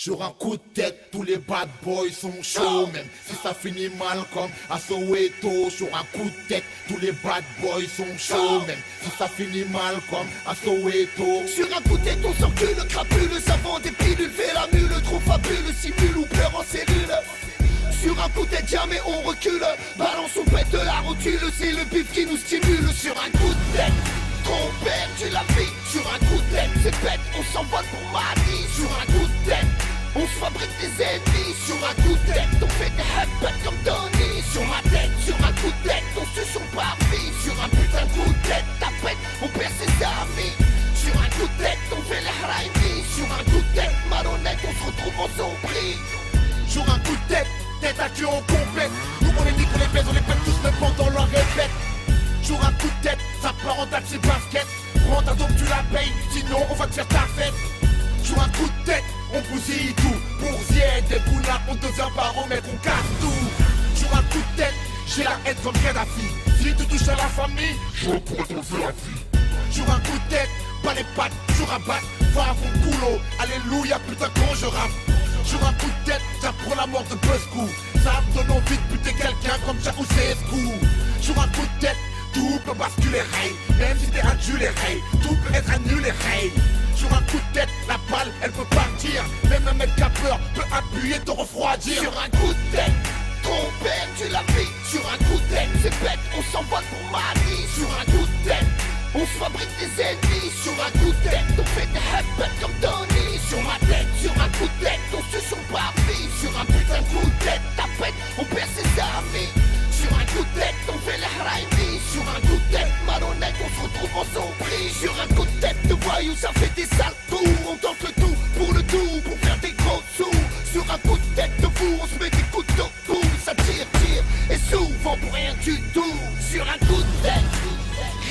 Sur un coup de tête, tous les bad boys sont chauds. Même si ça finit mal comme à Soweto. Sur un coup de tête, tous les bad boys sont chauds. Même si ça finit mal comme à Soweto. Sur un coup de tête, on s'encule, crapule, savant des pilules, fait la mule, trop fabule, simule ou pleure en cellule. Sur un coup de tête, jamais on recule, balance ou pète la rotule, c'est le bif qui nous stimule. Sur un coup de tête, trop perdu la vie. Sur un coup de tête, c'est bête, on s'envole pour Mali. Sur un coup de tête, on se fabrique des ennemis. Sur un coup de tête, on fait des headbutts comme Donnie. Sur ma tête, sur un coup de tête, on se son parmi. Sur un putain de coup de tête, tapette, on perd ses amis. Sur un coup de tête, on fait les haraïmis. Sur un coup de tête, malhonnête, on se retrouve en zombie. Sur un coup de tête, tête à queue on complète. Nous on les nique, on les baise, on les pète tous même pendant leur répète. Sur un coup de tête, ça part en taxi basket. Prends ta dope, tu la payes, sinon on va te faire ta fête. Sur un coup de tête, on bousille tout. Pour Zied, des boulards, on devient baron, mec, on casse tout. Sur un coup de tête, j'ai la haine comme Kadhafi. Si tu touches à la famille, je pourrais t'en faire la vie. Sur un coup de tête, pas les pattes, sur un bat, va à fond de boulot. Alléluia, putain, quand je rappe. Sur un coup de tête, j'apprends la mort de Buzzcoo. Ça me donne envie de buter quelqu'un comme Ceausescu. Sur un coup de tête, tout peut basculer, hey. Même si t'es adulé, hey. Tout peut être annulé, hey. Sur un coup de tête, la balle, elle peut partir. Même un mec qui a peur peut appuyer, te refroidir. Sur un coup de tête, trop perdu la vie. Sur un coup de tête, c'est bête, on s'envole pour Mali. Sur un coup de tête, on se fabrique des ennemis. Sur un coup de tête, on fait des headbutts comme Donnie. Sur ma tête, sur un coup de tête, on se son parmi. Sur un putain de coup de tête, tapette, on perd ses amis. Sur un coup de tête, on fait les haraïmis. Sur un coup de tête, malhonnête, on se retrouve en zombie. Sur un coup de tête de voyou, ça fait des sales tours. On tente le tout pour le tout, pour faire des gros sous. Sur un coup de tête de fou, on se met des coups de cou. Ça tire, tire, et souvent pour rien du tout. Sur un coup de tête,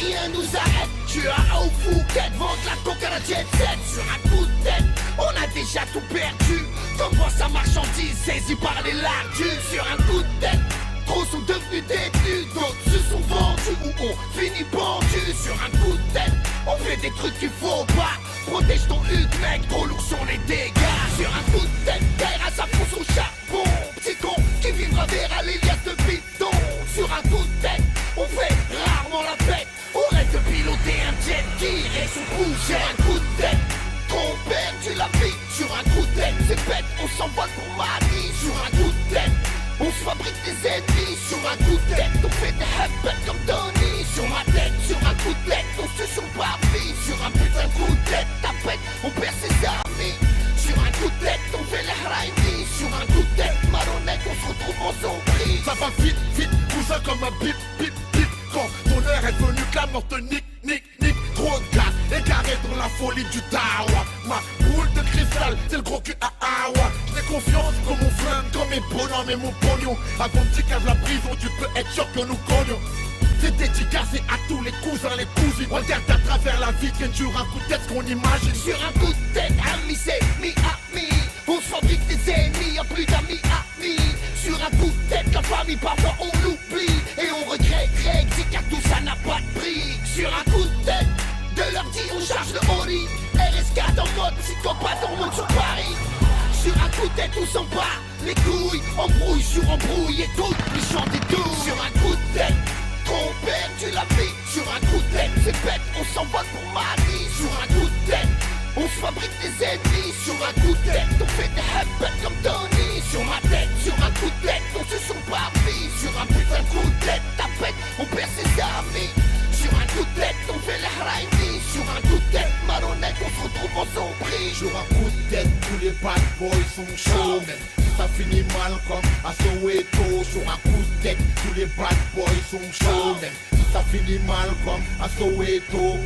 rien nous arrête. Tu as au Phuket, vente la coke à la jet set. Sur un coup de tête, on a déjà tout perdu. Comme moi sa marchandise saisie par les lardus. Sur un coup de tête, trop sont devenus détenus, d'autres se sont vendus ou on finit pendu. Sur un coup de tête, on fait des trucs qu'il faut pas. Protège ton huc mec, trop lourd sont les dégâts. Sur un coup de tête, terre à sa fosse au charbon. Petit con qui vivra vers l'Elias de bidon. Sur un coup de tête, on fait rarement la fête. On rêve de piloter un jet qui et son coup. Sur un coup de tête, trop perdu la vie. Sur un coup de tête, c'est bête, on s'envole pour Mali. Sur un coup de tête, on se fabrique des ennemis. Sur un coup de tête, on fait des headbutts comme Donnie. Sur ma tête, sur un coup de tête, on se son parmi. Sur un putain de coup de tête, tapette, on perd ses amis. Sur un coup de tête, on fait les haraïmis. Sur un coup de tête, malhonnête, on se retrouve en zombie. Ça va vite, vite, cousin comme un bip, bip, bip. Quand ton heure est venue, que la mort te nique, nique, nique. Trop de gaz, égaré dans la folie du Dawa. Ma boule de cristal, c'est le gros cul à Awa. J'ai confiance comme mon flingue, comme mes bonhommes et mon pognon. Avant de cave la prison, tu peux être sûr que nous cognons. C'est dédicacé à tous les cousins, les cousines. Regarde à travers la vitrine, sur un coup de tête, ce qu'on imagine. Sur un coup de tête, ami c'est mi-ami. On se fabrique des ennemis, y'a plus d'amis amis. Sur un coup de tête, la famille parfois on l'oublie. Et on regrette, dit qu'à tout ça n'a pas de prix. Sur un coup de tête, de leur dit on charge le Ori. RS4 en mode psychopathe, on monte sur Paris. Sur un coup de tête, on s'en bat les couilles. Embrouille sur embrouille, écoute, les chants des douilles. Sur un coup de tête, trop perdu la vie. Sur un coup de tête, c'est bête, on s'envole pour Mali. Sur un coup de tête, on se fabrique des ennemis. Sur un coup de tête, on fait des headbutts comme Donnie. Sur ma tête, sur un coup de tête, on se sont parmi. Sur un putain de coup de tête, tapette, on perd ses amis. Sur un coup de tête, on fait les haraïmis. Sur un coup de tête, malhonnête, on se retrouve en zombie. Sur un coup de tête, tous les bad boys sont chauds. Même si ça finit mal comme à Soweto. Sur un coup de tête, tous les bad boys sont chauds. Même si ça finit mal comme à Soweto.